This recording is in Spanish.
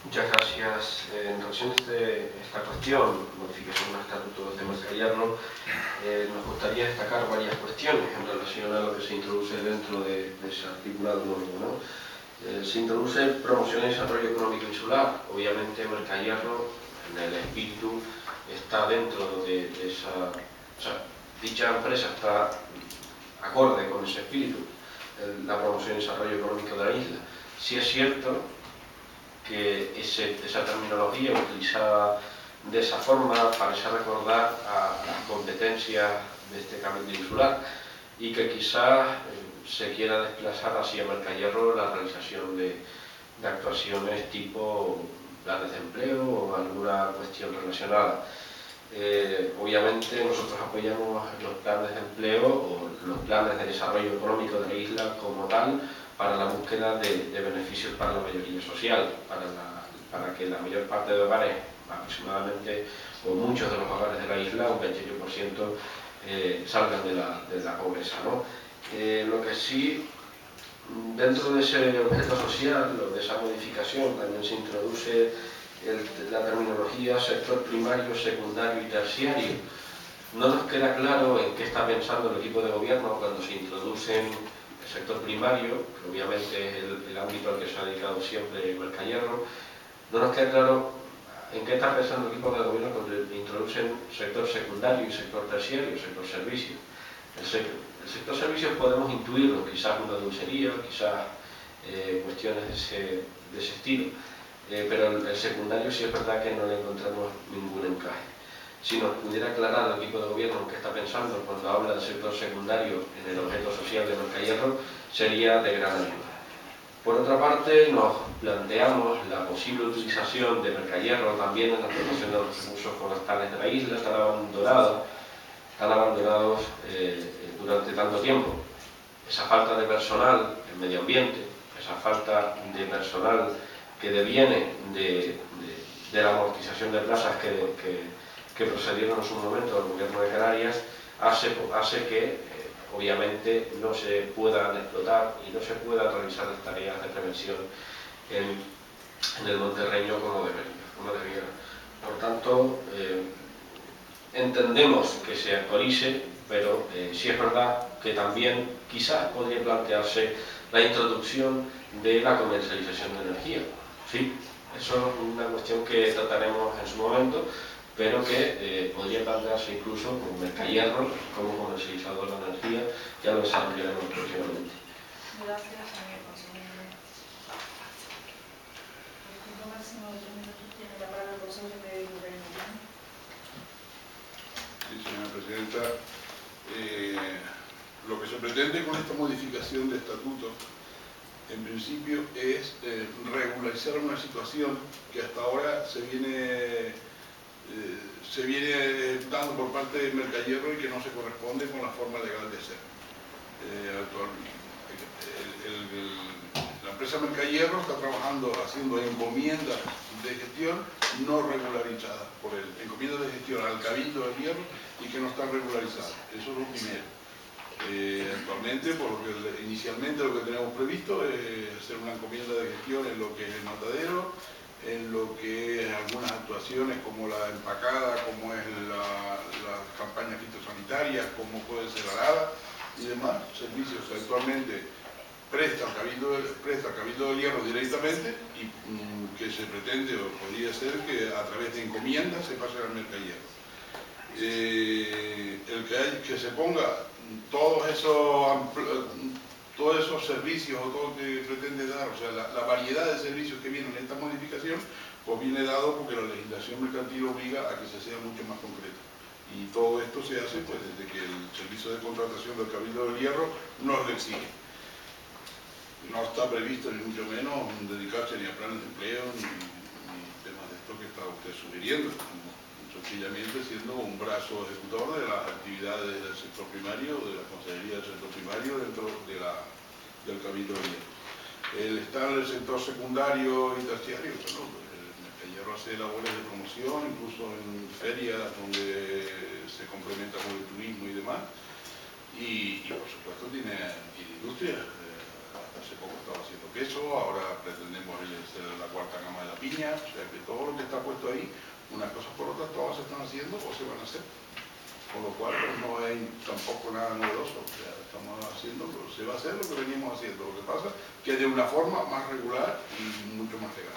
Muchas gracias. En relación a esta cuestión, modificación de los estatutos de Mercayerro, nos gustaría destacar varias cuestiones en relación a lo que se introduce dentro de ese articulado nuevo, ¿no? Se introduce promoción y desarrollo económico insular. Obviamente Mercayerro, en el espíritu, está dentro de esa... O sea, dicha empresa está acorde con ese espíritu, la promoción y desarrollo económico de la isla. Sí es cierto que esa terminología utilizada de esa forma parece recordar a las competencias de este cabildo insular y que quizás se quiera desplazar hacia Mercayerro la realización de actuaciones tipo planes de empleo o alguna cuestión relacionada. Obviamente nosotros apoyamos los planes de empleo o los planes de desarrollo económico de la isla como tal para la búsqueda de beneficios para la mayoría social, para que la mayor parte de hogares, aproximadamente, o muchos de los hogares de la isla, un 28%, salgan de la pobreza, ¿no? Lo que sí, dentro de ese objeto social, o de esa modificación, también se introduce la terminología sector primario, secundario y terciario. No nos queda claro en qué está pensando el equipo de gobierno cuando se introducen el sector primario, que obviamente es el ámbito al que se ha dedicado siempre Mercayerro. No nos queda claro en qué está pensando el equipo de gobierno cuando introducen sector secundario y sector terciario, sector servicios. El sector servicios podemos intuirlo, quizás una dulcería, quizás cuestiones de ese estilo. Pero el secundario sí es verdad que no le encontramos ningún encaje. Si nos pudiera aclarar el equipo de gobierno en qué está pensando cuando habla del sector secundario en el objeto social de Mercayerro, sería de gran ayuda. Por otra parte, nos planteamos la posible utilización de Mercayerro también en la explotación de los recursos forestales de la isla, tan abandonados durante tanto tiempo. Esa falta de personal en medio ambiente, esa falta de personal que deviene de la amortización de plazas que procedieron en su momento al gobierno de Canarias, hace que obviamente no se puedan explotar y no se puedan realizar las tareas de prevención en el Monterreño como debería. Por tanto, entendemos que se actualice, pero sí es verdad que también quizás podría plantearse la introducción de la comercialización de energía. Sí, eso es una cuestión que trataremos en su momento, pero que podría plantearse incluso como Mercayerro, como comercializador de energía. Ya lo desarrollaremos próximamente. Gracias, señor consejero. Por tiempo máximo de 3 minutos tiene la palabra el consejero de Medio Ambiente. Sí, señora presidenta. Lo que se pretende con esta modificación de estatuto, en principio, es regularizar una situación que hasta ahora se viene dando por parte de Mercayerro y que no se corresponde con la forma legal de ser. Actualmente, la empresa Mercayerro está trabajando haciendo encomiendas de gestión no regularizadas por él, encomiendas de gestión al Cabildo del Hierro y que no están regularizadas. Eso es lo primero. Actualmente, inicialmente lo que tenemos previsto es hacer una encomienda de gestión en lo que es el matadero, en lo que es algunas actuaciones como la empacada, como es las campañas fitosanitarias, como puede ser arada y demás servicios. Actualmente presta al Cabildo del Hierro directamente y que se pretende o podría ser que a través de encomiendas se pase al Mercayerro. Que se ponga todos esos servicios o todo lo que pretende dar, o sea, la variedad de servicios que vienen en esta modificación, pues viene dado porque la legislación mercantil obliga a que se sea mucho más concreto. Y todo esto se hace pues desde que el servicio de contratación del Cabildo del Hierro nos lo exige. No está previsto ni mucho menos dedicarse ni a planes de empleo ni temas de esto que está usted sugiriendo, sencillamente siendo un brazo ejecutor de las actividades del sector primario, de la Consejería del Sector Primario dentro del Cabildo del Hierro. El estar en el sector secundario y terciario, bueno, el Hierro hace labores de promoción, incluso en ferias donde se complementa con el turismo y demás, y por supuesto tiene industria. Hasta hace poco estaba haciendo queso, ahora pretendemos hacer la cuarta cama de la piña, o sea que todo lo que está puesto ahí, unas cosas por otras, todas se están haciendo o se van a hacer. Con lo cual pues, no hay tampoco nada novedoso, o sea, estamos haciendo, se va a hacer lo que venimos haciendo. Lo que pasa es que de una forma más regular y mucho más legal.